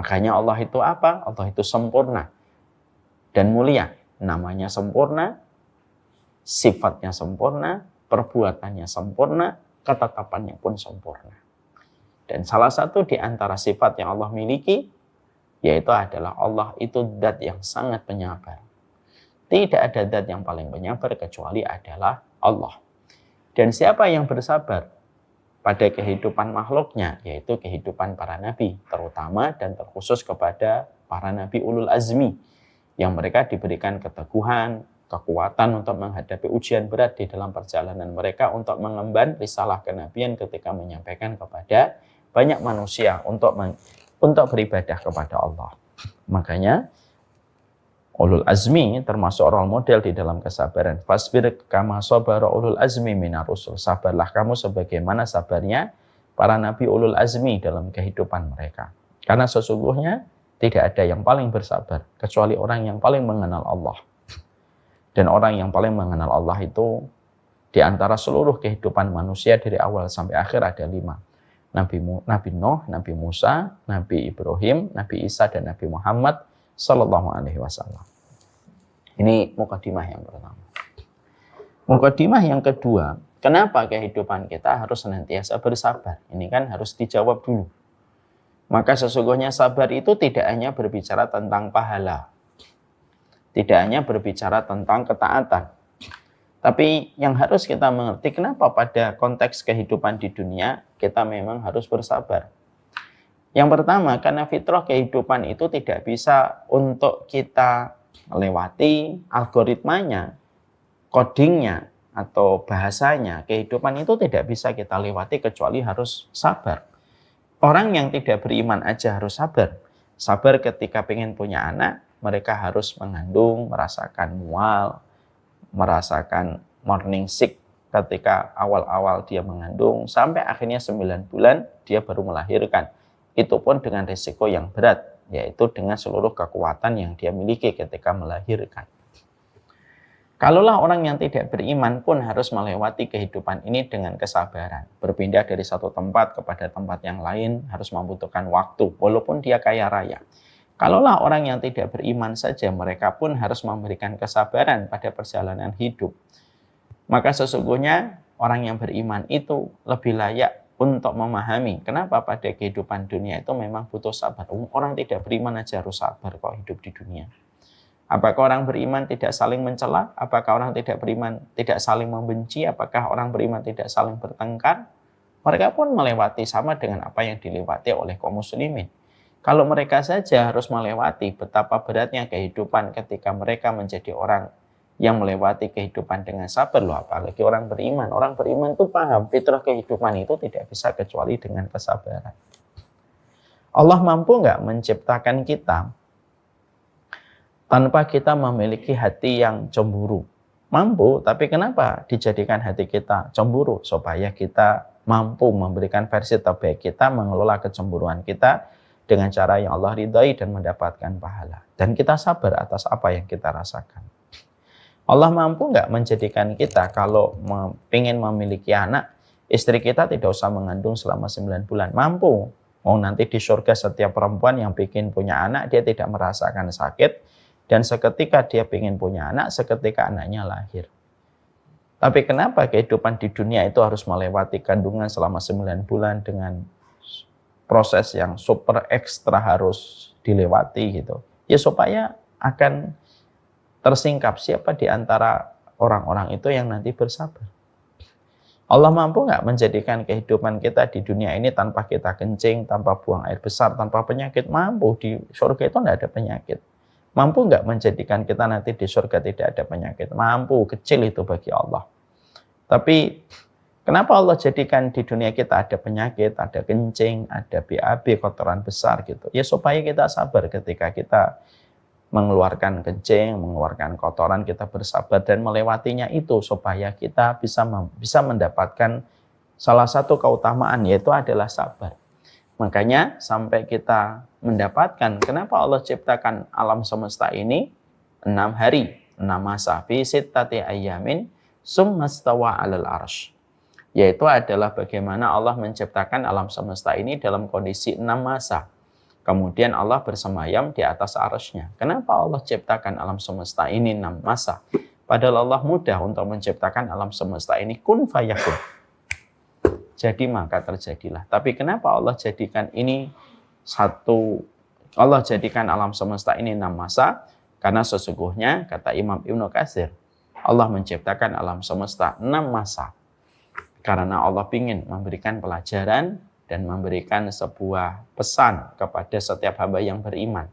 Makanya Allah itu apa? Allah itu sempurna dan mulia. Namanya sempurna, sifatnya sempurna, perbuatannya sempurna, ketetapannya pun sempurna. Dan salah satu di antara sifat yang Allah miliki, yaitu adalah Allah itu zat yang sangat penyabar. Tidak ada zat yang paling penyabar kecuali adalah Allah. Dan siapa yang bersabar pada kehidupan makhluknya, yaitu kehidupan para nabi, terutama dan terkhusus kepada para nabi ulul azmi, yang mereka diberikan keteguhan, kekuatan untuk menghadapi ujian berat di dalam perjalanan mereka untuk mengemban risalah kenabian ketika menyampaikan kepada banyak manusia untuk beribadah kepada Allah. Makanya ulul azmi termasuk role model di dalam kesabaran. Fasbir kama sabara ulul azmi minar rusul. Sabarlah kamu sebagaimana sabarnya para nabi ulul azmi dalam kehidupan mereka. Karena sesungguhnya tidak ada yang paling bersabar kecuali orang yang paling mengenal Allah. Dan orang yang paling mengenal Allah itu di antara seluruh kehidupan manusia dari awal sampai akhir ada 5. Nabi Nuh, Nabi Musa, Nabi Ibrahim, Nabi Isa, dan Nabi Muhammad Sallallahu Alaihi Wasallam. Ini mukadimah yang pertama. Mukadimah yang kedua, kenapa kehidupan kita harus senantiasa bersabar? Ini kan harus dijawab dulu. Maka sesungguhnya sabar itu tidak hanya berbicara tentang pahala, tidak hanya berbicara tentang ketaatan, tapi yang harus kita mengerti kenapa pada konteks kehidupan di dunia kita memang harus bersabar. Yang pertama, karena fitrah kehidupan itu tidak bisa untuk kita lewati algoritmanya, codingnya, atau bahasanya. Kehidupan itu tidak bisa kita lewati kecuali harus sabar. Orang yang tidak beriman aja harus sabar. Sabar ketika pengen punya anak, mereka harus mengandung, merasakan mual, merasakan morning sick ketika awal-awal dia mengandung, sampai akhirnya 9 bulan dia baru melahirkan. Itu pun dengan risiko yang berat, yaitu dengan seluruh kekuatan yang dia miliki ketika melahirkan. Kalaulah orang yang tidak beriman pun harus melewati kehidupan ini dengan kesabaran. Berpindah dari satu tempat kepada tempat yang lain harus membutuhkan waktu, walaupun dia kaya raya. Kalaulah orang yang tidak beriman saja, mereka pun harus memberikan kesabaran pada perjalanan hidup. Maka sesungguhnya orang yang beriman itu lebih layak untuk memahami kenapa pada kehidupan dunia itu memang butuh sabar. Orang tidak beriman aja harus sabar kok hidup di dunia. Apakah orang beriman tidak saling mencela? Apakah orang tidak beriman tidak saling membenci? Apakah orang beriman tidak saling bertengkar? Mereka pun melewati sama dengan apa yang dilewati oleh kaum muslimin. Kalau mereka saja harus melewati betapa beratnya kehidupan ketika mereka menjadi orang yang melewati kehidupan dengan sabar, loh apalagi orang beriman. Orang beriman itu paham fitrah kehidupan itu tidak bisa kecuali dengan kesabaran. Allah mampu nggak menciptakan kita tanpa kita memiliki hati yang cemburu? Mampu, tapi kenapa dijadikan hati kita cemburu? Supaya kita mampu memberikan versi terbaik kita, mengelola kecemburuan kita dengan cara yang Allah ridhai dan mendapatkan pahala. Dan kita sabar atas apa yang kita rasakan. Allah mampu nggak menjadikan kita kalau ingin memiliki anak, istri kita tidak usah mengandung selama 9 bulan. Mampu. Mau nanti di surga setiap perempuan yang ingin punya anak, dia tidak merasakan sakit. Dan seketika dia ingin punya anak, seketika anaknya lahir. Tapi kenapa kehidupan di dunia itu harus melewati kandungan selama 9 bulan dengan proses yang super ekstra harus dilewati gitu. Ya supaya akan tersingkap siapa di antara orang-orang itu yang nanti bersabar. Allah mampu nggak menjadikan kehidupan kita di dunia ini tanpa kita kencing, tanpa buang air besar, tanpa penyakit? Mampu. Di surga itu nggak ada penyakit. Mampu nggak menjadikan kita nanti di surga tidak ada penyakit? Mampu. Kecil itu bagi Allah. Tapi kenapa Allah jadikan di dunia kita ada penyakit, ada kencing, ada BAB, kotoran besar gitu? Ya supaya kita sabar ketika kita mengeluarkan kencing, mengeluarkan kotoran, kita bersabar dan melewatinya itu supaya kita bisa mendapatkan salah satu keutamaan, yaitu adalah sabar. Makanya sampai kita mendapatkan, kenapa Allah ciptakan alam semesta ini 6 hari, 6 masa, fi sittati ayyamin summa stawa 'alal arsy. Yaitu adalah bagaimana Allah menciptakan alam semesta ini dalam kondisi 6 masa. Kemudian Allah bersemayam di atas arsy-Nya. Kenapa Allah ciptakan alam semesta ini 6 masa? Padahal Allah mudah untuk menciptakan alam semesta ini, kun fayakun. Jadi maka terjadilah. Tapi kenapa Allah jadikan ini Allah jadikan alam semesta ini 6 masa? Karena sesungguhnya, kata Imam Ibnu Katsir, Allah menciptakan alam semesta 6 masa. Karena Allah ingin memberikan pelajaran dan memberikan sebuah pesan kepada setiap hamba yang beriman.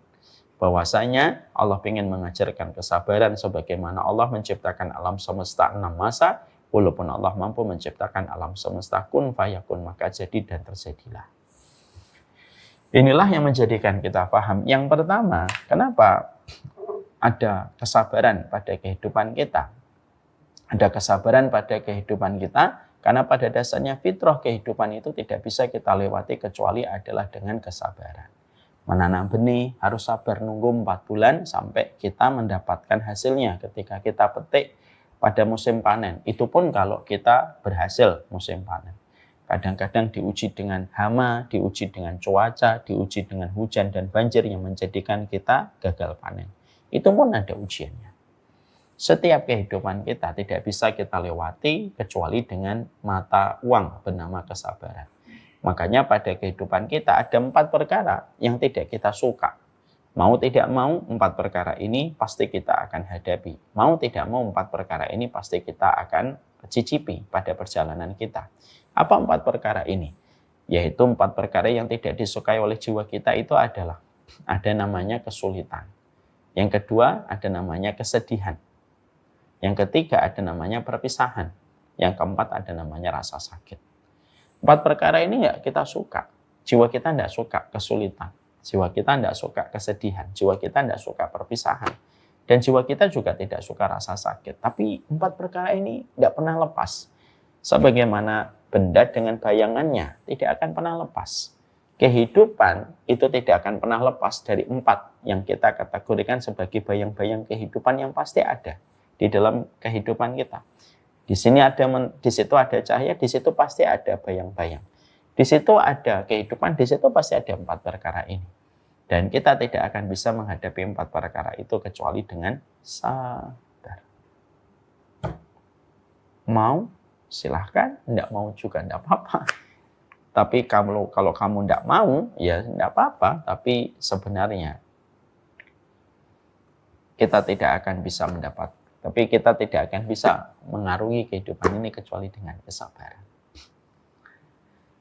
Bahwasanya Allah ingin mengajarkan kesabaran sebagaimana Allah menciptakan alam semesta 6 masa, walaupun Allah mampu menciptakan alam semesta kun fayakun, maka jadi dan terjadilah. Inilah yang menjadikan kita paham. Yang pertama, kenapa ada kesabaran pada kehidupan kita? Ada kesabaran pada kehidupan kita, karena pada dasarnya fitrah kehidupan itu tidak bisa kita lewati kecuali adalah dengan kesabaran. Menanam benih harus sabar nunggu 4 bulan sampai kita mendapatkan hasilnya ketika kita petik pada musim panen. Itu pun kalau kita berhasil musim panen. Kadang-kadang diuji dengan hama, diuji dengan cuaca, diuji dengan hujan dan banjir yang menjadikan kita gagal panen. Itu pun ada ujiannya. Setiap kehidupan kita tidak bisa kita lewati kecuali dengan mata uang bernama kesabaran. Makanya pada kehidupan kita ada 4 perkara yang tidak kita suka. Mau tidak mau 4 perkara ini pasti kita akan hadapi. Mau tidak mau 4 perkara ini pasti kita akan cicipi pada perjalanan kita. Apa 4 perkara ini? Yaitu 4 perkara yang tidak disukai oleh jiwa kita itu adalah ada namanya kesulitan. Yang kedua ada namanya kesedihan. Yang ketiga ada namanya perpisahan. Yang keempat ada namanya rasa sakit. 4 perkara ini nggak kita suka. Jiwa kita nggak suka kesulitan. Jiwa kita nggak suka kesedihan. Jiwa kita nggak suka perpisahan. Dan jiwa kita juga tidak suka rasa sakit. Tapi 4 perkara ini nggak pernah lepas. Sebagaimana benda dengan bayangannya tidak akan pernah lepas. Kehidupan itu tidak akan pernah lepas dari 4 yang kita kategorikan sebagai bayang-bayang kehidupan yang pasti ada di dalam kehidupan kita. Di situ ada cahaya, di situ pasti ada bayang-bayang. Di situ ada kehidupan, di situ pasti ada 4 perkara ini. Dan kita tidak akan bisa menghadapi 4 perkara itu kecuali dengan sabar. Mau, silahkan. Tidak mau juga tidak apa-apa. Tapi kalau kamu tidak mau, ya tidak apa-apa. Tapi sebenarnya kita tidak akan bisa Tapi kita tidak akan bisa mengaruhi kehidupan ini kecuali dengan kesabaran.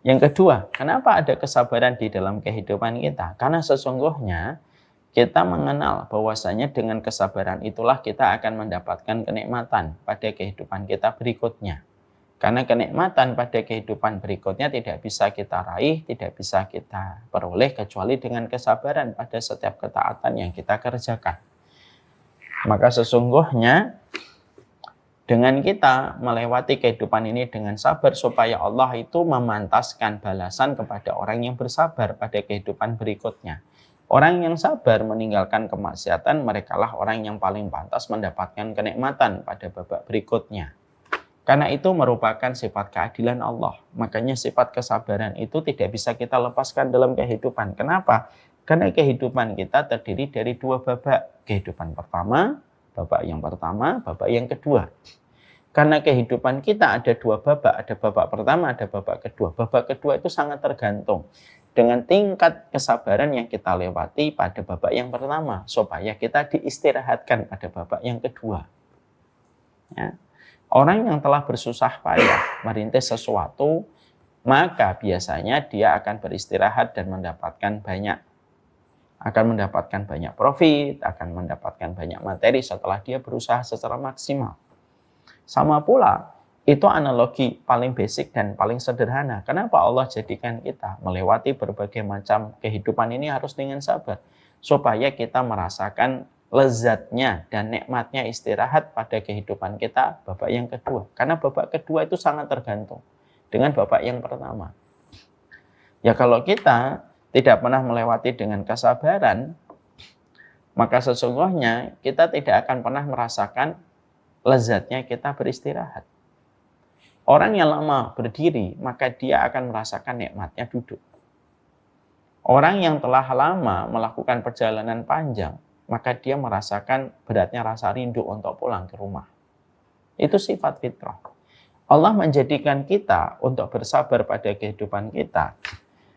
Yang kedua, kenapa ada kesabaran di dalam kehidupan kita? Karena sesungguhnya kita mengenal bahwasanya dengan kesabaran itulah kita akan mendapatkan kenikmatan pada kehidupan kita berikutnya. Karena kenikmatan pada kehidupan berikutnya tidak bisa kita raih, tidak bisa kita peroleh kecuali dengan kesabaran pada setiap ketaatan yang kita kerjakan. Maka sesungguhnya dengan kita melewati kehidupan ini dengan sabar supaya Allah itu memantaskan balasan kepada orang yang bersabar pada kehidupan berikutnya. Orang yang sabar meninggalkan kemaksiatan, merekalah orang yang paling pantas mendapatkan kenikmatan pada babak berikutnya. Karena itu merupakan sifat keadilan Allah. Makanya sifat kesabaran itu tidak bisa kita lepaskan dalam kehidupan. Kenapa? Karena kehidupan kita terdiri dari 2 babak. Kehidupan pertama, babak yang pertama, babak yang kedua. Karena kehidupan kita ada dua babak, ada babak pertama, ada babak kedua. Babak kedua itu sangat tergantung dengan tingkat kesabaran yang kita lewati pada babak yang pertama, supaya kita diistirahatkan pada babak yang kedua. Ya. Orang yang telah bersusah payah merintis sesuatu, maka biasanya dia akan beristirahat dan mendapatkan banyak profit, akan mendapatkan banyak materi setelah dia berusaha secara maksimal. Sama pula, itu analogi paling basic dan paling sederhana. Kenapa Allah jadikan kita melewati berbagai macam kehidupan ini harus dengan sabar? Supaya kita merasakan lezatnya dan nikmatnya istirahat pada kehidupan kita babak yang kedua. Karena babak kedua itu sangat tergantung dengan babak yang pertama. Ya kalau kita tidak pernah melewati dengan kesabaran, maka sesungguhnya kita tidak akan pernah merasakan lezatnya kita beristirahat. Orang yang lama berdiri, maka dia akan merasakan nikmatnya duduk. Orang yang telah lama melakukan perjalanan panjang, maka dia merasakan beratnya rasa rindu untuk pulang ke rumah. Itu sifat fitrah. Allah menjadikan kita untuk bersabar pada kehidupan kita,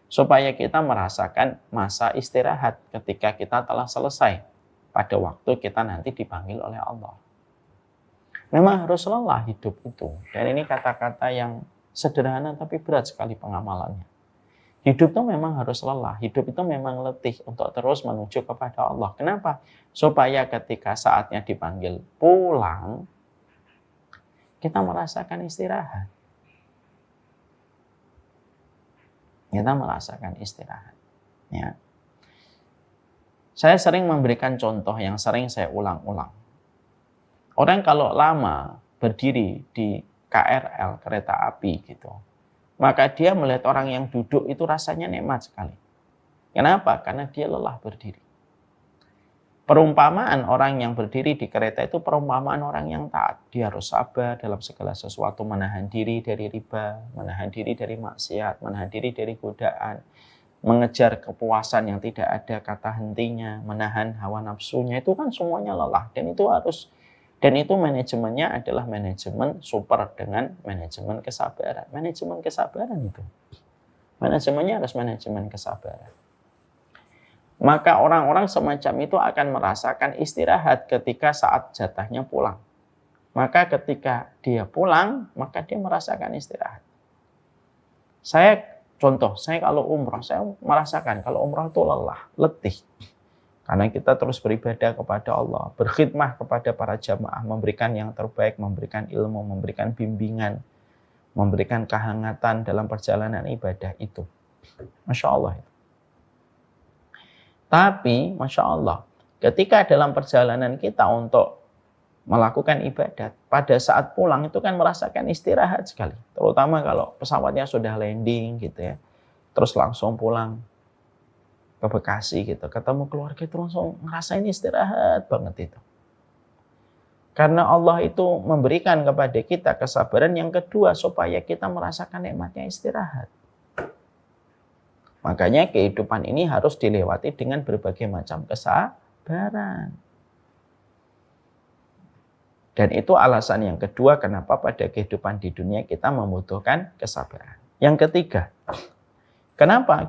supaya kita merasakan masa istirahat ketika kita telah selesai pada waktu kita nanti dipanggil oleh Allah. Memang harus lelah hidup itu. Dan ini kata-kata yang sederhana tapi berat sekali pengamalannya. Hidup itu memang harus lelah. Hidup itu memang letih untuk terus menuju kepada Allah. Kenapa? Supaya ketika saatnya dipanggil pulang, kita merasakan istirahat. Kita merasakan istirahat. Ya. Saya sering memberikan contoh yang sering saya ulang-ulang. Orang kalau lama berdiri di KRL, kereta api gitu, maka dia melihat orang yang duduk itu rasanya nikmat sekali. Kenapa? Karena dia lelah berdiri. Perumpamaan orang yang berdiri di kereta itu perumpamaan orang yang taat. Dia harus sabar dalam segala sesuatu, menahan diri dari riba, menahan diri dari maksiat, menahan diri dari godaan, mengejar kepuasan yang tidak ada kata hentinya, menahan hawa nafsunya. Itu kan semuanya lelah, dan itu manajemennya adalah manajemen super dengan manajemen kesabaran. Manajemen kesabaran itu. Manajemennya harus manajemen kesabaran. Maka orang-orang semacam itu akan merasakan istirahat ketika saat jatahnya pulang. Maka ketika dia pulang, maka dia merasakan istirahat. Saya kalau umrah, saya merasakan kalau umrah itu lelah, letih. Karena kita terus beribadah kepada Allah, berkhidmah kepada para jamaah, memberikan yang terbaik, memberikan ilmu, memberikan bimbingan, memberikan kehangatan dalam perjalanan ibadah itu. Masya Allah. Tapi, Masya Allah, ketika dalam perjalanan kita untuk melakukan ibadat, pada saat pulang itu kan merasakan istirahat sekali. Terutama kalau pesawatnya sudah landing gitu ya, terus langsung pulang ke Bekasi gitu, ketemu keluarga itu langsung ngerasain istirahat banget itu. Karena Allah itu memberikan kepada kita kesabaran yang kedua supaya kita merasakan nikmatnya istirahat. Makanya kehidupan ini harus dilewati dengan berbagai macam kesabaran. Dan itu alasan yang kedua kenapa pada kehidupan di dunia kita membutuhkan kesabaran. Yang ketiga, kenapa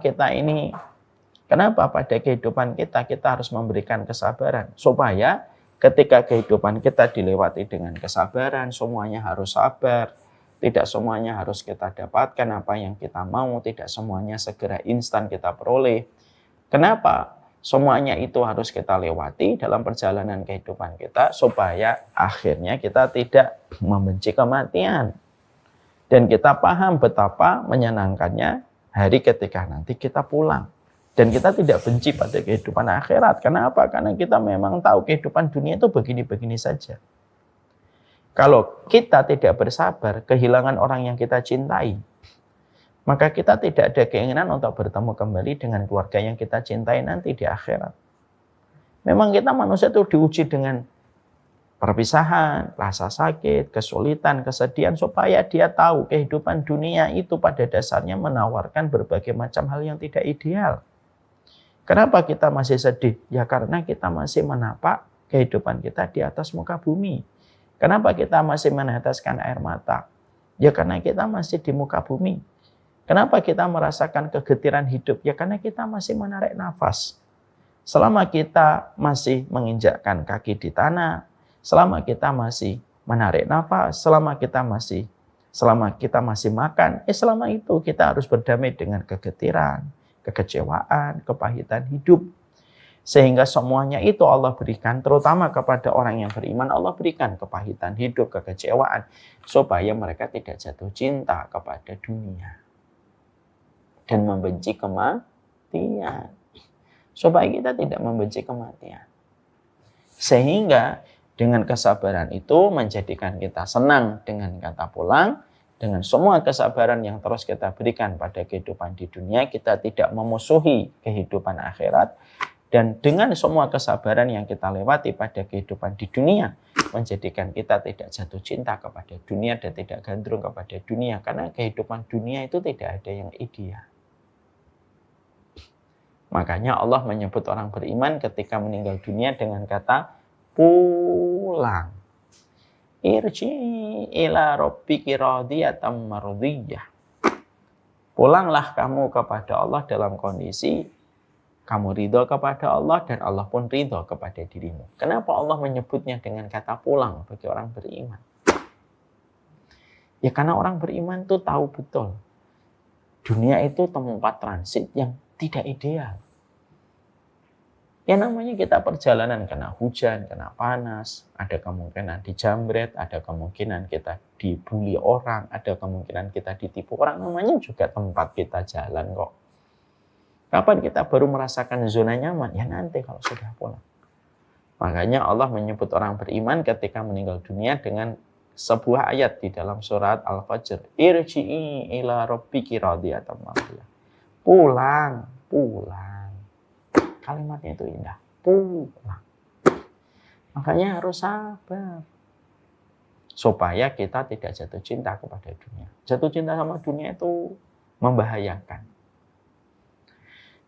pada kehidupan kita harus memberikan kesabaran? Supaya ketika kehidupan kita dilewati dengan kesabaran, semuanya harus sabar. Tidak semuanya harus kita dapatkan apa yang kita mau. Tidak semuanya segera instan kita peroleh. Kenapa? Semuanya itu harus kita lewati dalam perjalanan kehidupan kita. Supaya akhirnya kita tidak membenci kematian. Dan kita paham betapa menyenangkannya hari ketika nanti kita pulang. Dan kita tidak benci pada kehidupan akhirat. Kenapa? Karena kita memang tahu kehidupan dunia itu begini-begini saja. Kalau kita tidak bersabar, kehilangan orang yang kita cintai, maka kita tidak ada keinginan untuk bertemu kembali dengan keluarga yang kita cintai nanti di akhirat. Memang kita manusia itu diuji dengan perpisahan, rasa sakit, kesulitan, kesedihan, supaya dia tahu kehidupan dunia itu pada dasarnya menawarkan berbagai macam hal yang tidak ideal. Kenapa kita masih sedih? Ya karena kita masih menapak kehidupan kita di atas muka bumi. Kenapa kita masih meneteskan air mata? Ya karena kita masih di muka bumi. Kenapa kita merasakan kegetiran hidup? Ya karena kita masih menarik nafas. Selama kita masih menginjakkan kaki di tanah, selama kita masih menarik nafas, selama kita masih makan, selama itu kita harus berdamai dengan kegetiran, kekecewaan, kepahitan hidup. Sehingga semuanya itu Allah berikan, terutama kepada orang yang beriman, Allah berikan kepahitan hidup, kekecewaan, supaya mereka tidak jatuh cinta kepada dunia dan membenci kematian. Supaya kita tidak membenci kematian. Sehingga dengan kesabaran itu menjadikan kita senang dengan kata pulang. Dengan semua kesabaran yang terus kita berikan pada kehidupan di dunia, kita tidak memusuhi kehidupan akhirat. Dan dengan semua kesabaran yang kita lewati pada kehidupan di dunia, menjadikan kita tidak jatuh cinta kepada dunia dan tidak gandrung kepada dunia. Karena kehidupan dunia itu tidak ada yang ideal. Makanya Allah menyebut orang beriman ketika meninggal dunia dengan kata pulang. Irji ila rabbiki radiyatan mardiyah. Pulanglah kamu kepada Allah dalam kondisi kamu ridho kepada Allah dan Allah pun ridho kepada dirimu. Kenapa Allah menyebutnya dengan kata pulang bagi orang beriman? Ya karena orang beriman itu tahu betul dunia itu tempat transit yang tidak ideal. Ya namanya kita perjalanan, kena hujan, kena panas, ada kemungkinan dijamret, ada kemungkinan kita dibully orang, ada kemungkinan kita ditipu orang, namanya juga tempat kita jalan kok. Kapan kita baru merasakan zona nyaman? Ya nanti kalau sudah pulang. Makanya Allah menyebut orang beriman ketika meninggal dunia dengan sebuah ayat di dalam surat Al-Fajr. Irji'i ila rabbiki radiyatan mardiyah. Pulang. Kalimatnya itu indah. Pulang. Makanya harus sabar. Supaya kita tidak jatuh cinta kepada dunia. Jatuh cinta sama dunia itu membahayakan.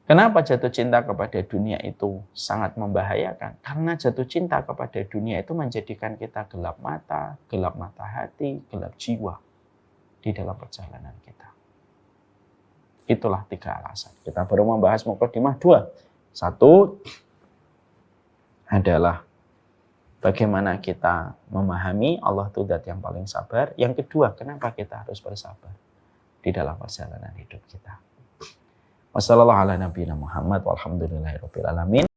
Kenapa jatuh cinta kepada dunia itu sangat membahayakan? Karena jatuh cinta kepada dunia itu menjadikan kita gelap mata hati, gelap jiwa di dalam perjalanan kita. Itulah 3 alasan. Kita baru membahas mukadimah 2. 1 adalah bagaimana kita memahami Allah itu zat yang paling sabar. Yang kedua, kenapa kita harus bersabar di dalam perjalanan hidup kita. Wassalamualaikum warahmatullahi wabarakatuh.